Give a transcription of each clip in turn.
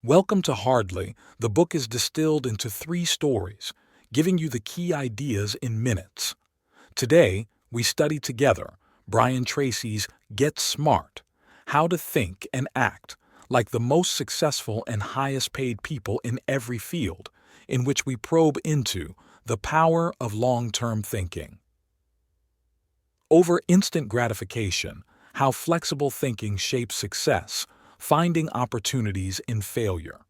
Welcome to Hardly. The book is distilled into 3 stories, giving you the key ideas in minutes. Today, we study together Brian Tracy's Get Smart, How to Think and Act like the most successful and highest paid people in every field, in which we probe into the power of long-term thinking. Over instant gratification, how flexible thinking shapes success, finding opportunities in failure.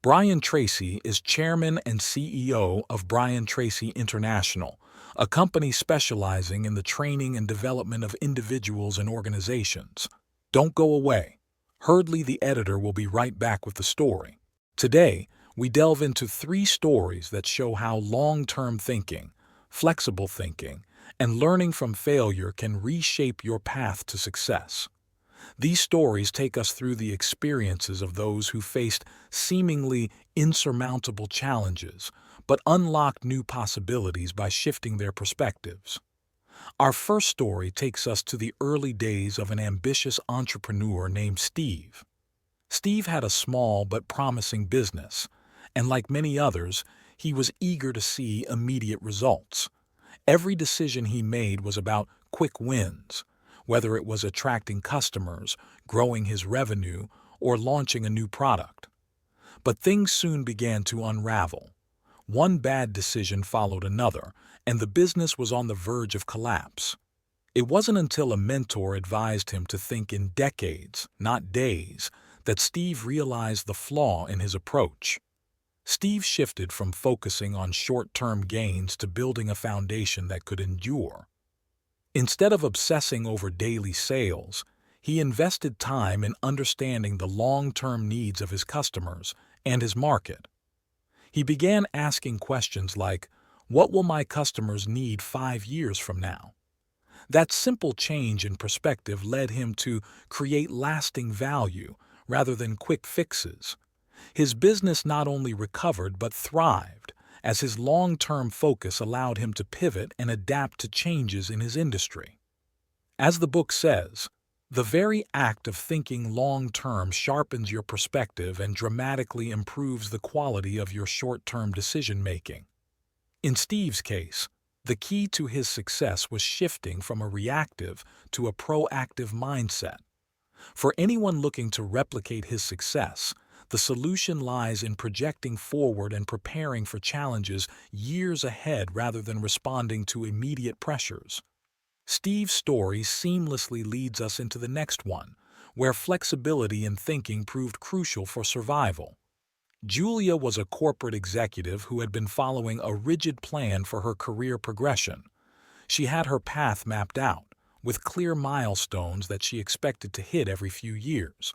Brian Tracy is chairman and CEO of Brian Tracy International, a company specializing in the training and development of individuals and organizations. Don't go away. Hurdley, the editor, will be right back with the story. Today, we delve into 3 stories that show how long-term thinking, flexible thinking, and learning from failure can reshape your path to success. These stories take us through the experiences of those who faced seemingly insurmountable challenges, but unlocked new possibilities by shifting their perspectives. Our first story takes us to the early days of an ambitious entrepreneur named Steve. Steve had a small but promising business, and like many others, he was eager to see immediate results. Every decision he made was about quick wins, whether it was attracting customers, growing his revenue, or launching a new product. But things soon began to unravel. One bad decision followed another, and the business was on the verge of collapse. It wasn't until a mentor advised him to think in decades, not days, that Steve realized the flaw in his approach. Steve shifted from focusing on short-term gains to building a foundation that could endure. Instead of obsessing over daily sales, he invested time in understanding the long-term needs of his customers and his market. He began asking questions like, "What will my customers need 5 years from now?" That simple change in perspective led him to create lasting value rather than quick fixes. His business not only recovered but thrived, as his long-term focus allowed him to pivot and adapt to changes in his industry. As the book says, the very act of thinking long-term sharpens your perspective and dramatically improves the quality of your short-term decision-making. In Steve's case, the key to his success was shifting from a reactive to a proactive mindset. For anyone looking to replicate his success, the solution lies in projecting forward and preparing for challenges years ahead rather than responding to immediate pressures. Steve's story seamlessly leads us into the next one, where flexibility in thinking proved crucial for survival. Julia was a corporate executive who had been following a rigid plan for her career progression. She had her path mapped out, with clear milestones that she expected to hit every few years.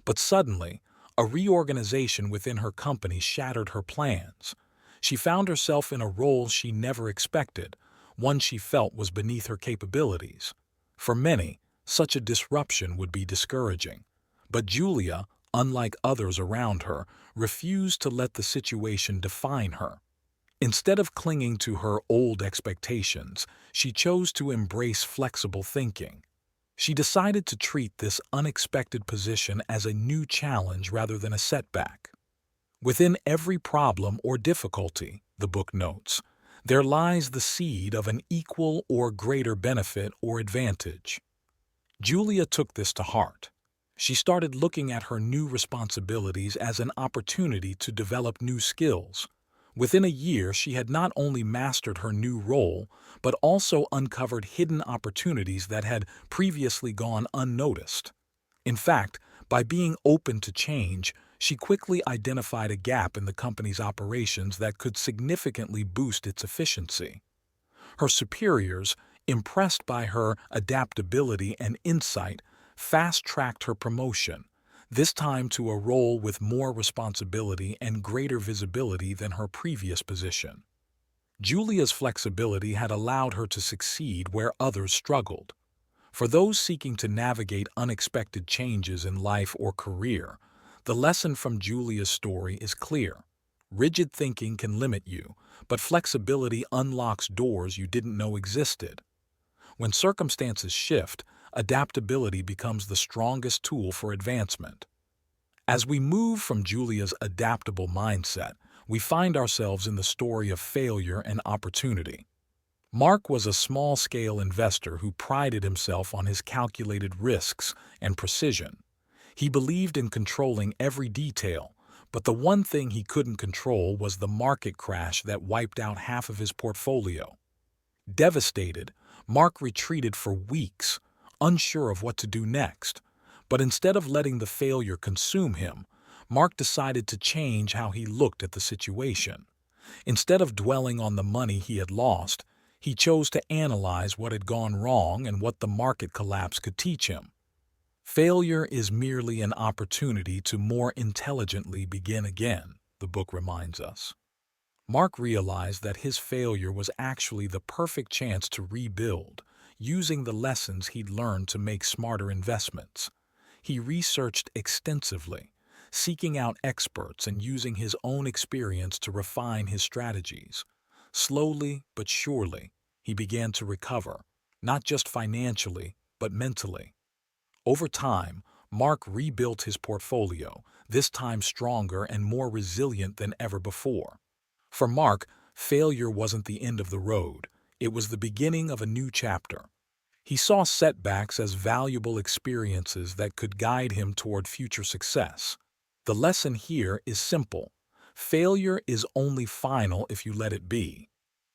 But suddenly, a reorganization within her company shattered her plans. She found herself in a role she never expected, one she felt was beneath her capabilities. For many, such a disruption would be discouraging. But Julia, unlike others around her, refused to let the situation define her. Instead of clinging to her old expectations, she chose to embrace flexible thinking. She decided to treat this unexpected position as a new challenge rather than a setback. Within every problem or difficulty, the book notes, there lies the seed of an equal or greater benefit or advantage. Julia took this to heart. She started looking at her new responsibilities as an opportunity to develop new skills. Within a year, she had not only mastered her new role, but also uncovered hidden opportunities that had previously gone unnoticed. In fact, by being open to change, she quickly identified a gap in the company's operations that could significantly boost its efficiency. Her superiors, impressed by her adaptability and insight, fast-tracked her promotion, this time to a role with more responsibility and greater visibility than her previous position. Julia's flexibility had allowed her to succeed where others struggled. For those seeking to navigate unexpected changes in life or career, the lesson from Julia's story is clear. Rigid thinking can limit you, but flexibility unlocks doors you didn't know existed. When circumstances shift, adaptability becomes the strongest tool for advancement. As we move from Julia's adaptable mindset, we find ourselves in the story of failure and opportunity. Mark was a small-scale investor who prided himself on his calculated risks and precision. He believed in controlling every detail, but the one thing he couldn't control was the market crash that wiped out half of his portfolio. Devastated, Mark retreated for weeks, unsure of what to do next. But instead of letting the failure consume him, Mark decided to change how he looked at the situation. Instead of dwelling on the money he had lost, he chose to analyze what had gone wrong and what the market collapse could teach him. Failure is merely an opportunity to more intelligently begin again, the book reminds us. Mark realized that his failure was actually the perfect chance to rebuild, using the lessons he'd learned to make smarter investments. He researched extensively, seeking out experts and using his own experience to refine his strategies. Slowly but surely, he began to recover, not just financially, but mentally. Over time, Mark rebuilt his portfolio, this time stronger and more resilient than ever before. For Mark, failure wasn't the end of the road, it was the beginning of a new chapter. He saw setbacks as valuable experiences that could guide him toward future success. The lesson here is simple. Failure is only final if you let it be.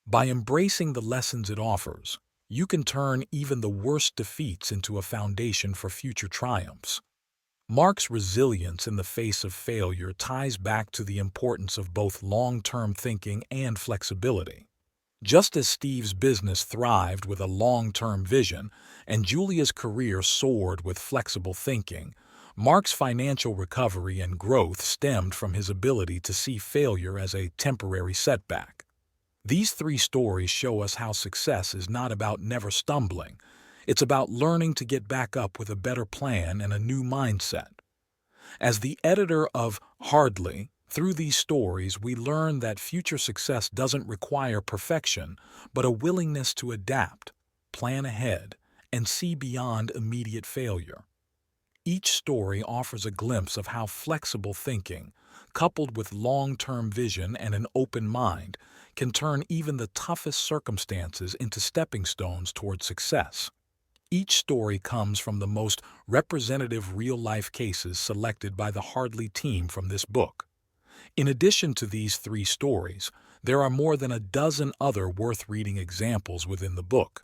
By embracing the lessons it offers, you can turn even the worst defeats into a foundation for future triumphs. Mark's resilience in the face of failure ties back to the importance of both long-term thinking and flexibility. Just as Steve's business thrived with a long-term vision and Julia's career soared with flexible thinking, Mark's financial recovery and growth stemmed from his ability to see failure as a temporary setback. These three stories show us how success is not about never stumbling. It's about learning to get back up with a better plan and a new mindset. As the editor of Hardly, through these stories, we learn that future success doesn't require perfection, but a willingness to adapt, plan ahead, and see beyond immediate failure. Each story offers a glimpse of how flexible thinking, coupled with long-term vision and an open mind, can turn even the toughest circumstances into stepping stones toward success. Each story comes from the most representative real-life cases selected by the Hardly team from this book. In addition to these three stories, there are more than a dozen other worth-reading examples within the book.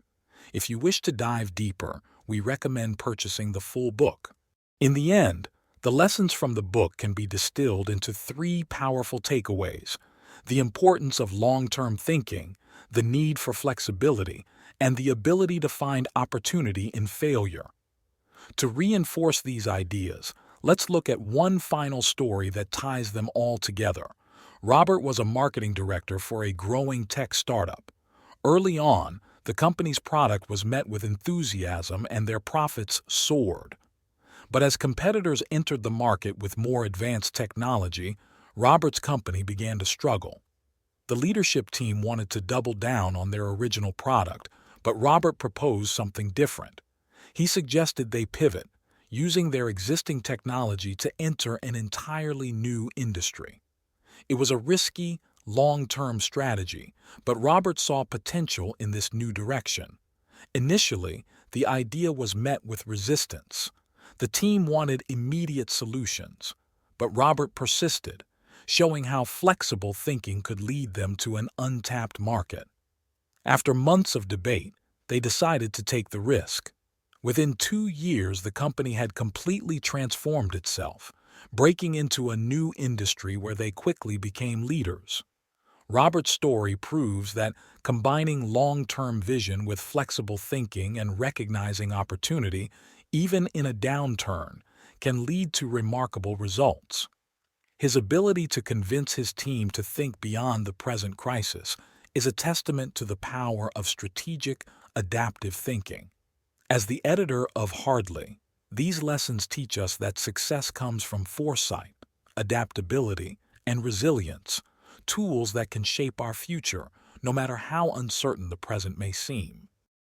If you wish to dive deeper, we recommend purchasing the full book. In the end, the lessons from the book can be distilled into three powerful takeaways: the importance of long-term thinking, the need for flexibility, and the ability to find opportunity in failure. To reinforce these ideas, let's look at one final story that ties them all together. Robert was a marketing director for a growing tech startup. Early on, the company's product was met with enthusiasm and their profits soared. But as competitors entered the market with more advanced technology, Robert's company began to struggle. The leadership team wanted to double down on their original product, but Robert proposed something different. He suggested they pivot, using their existing technology to enter an entirely new industry. It was a risky, long-term strategy, but Robert saw potential in this new direction. Initially, the idea was met with resistance. The team wanted immediate solutions, but Robert persisted, showing how flexible thinking could lead them to an untapped market. After months of debate, they decided to take the risk. Within 2 years, the company had completely transformed itself, breaking into a new industry where they quickly became leaders. Robert's story proves that combining long-term vision with flexible thinking and recognizing opportunity, even in a downturn, can lead to remarkable results. His ability to convince his team to think beyond the present crisis is a testament to the power of strategic, adaptive thinking. As the editor of Hardly, these lessons teach us that success comes from foresight, adaptability, and resilience, tools that can shape our future, no matter how uncertain the present may seem.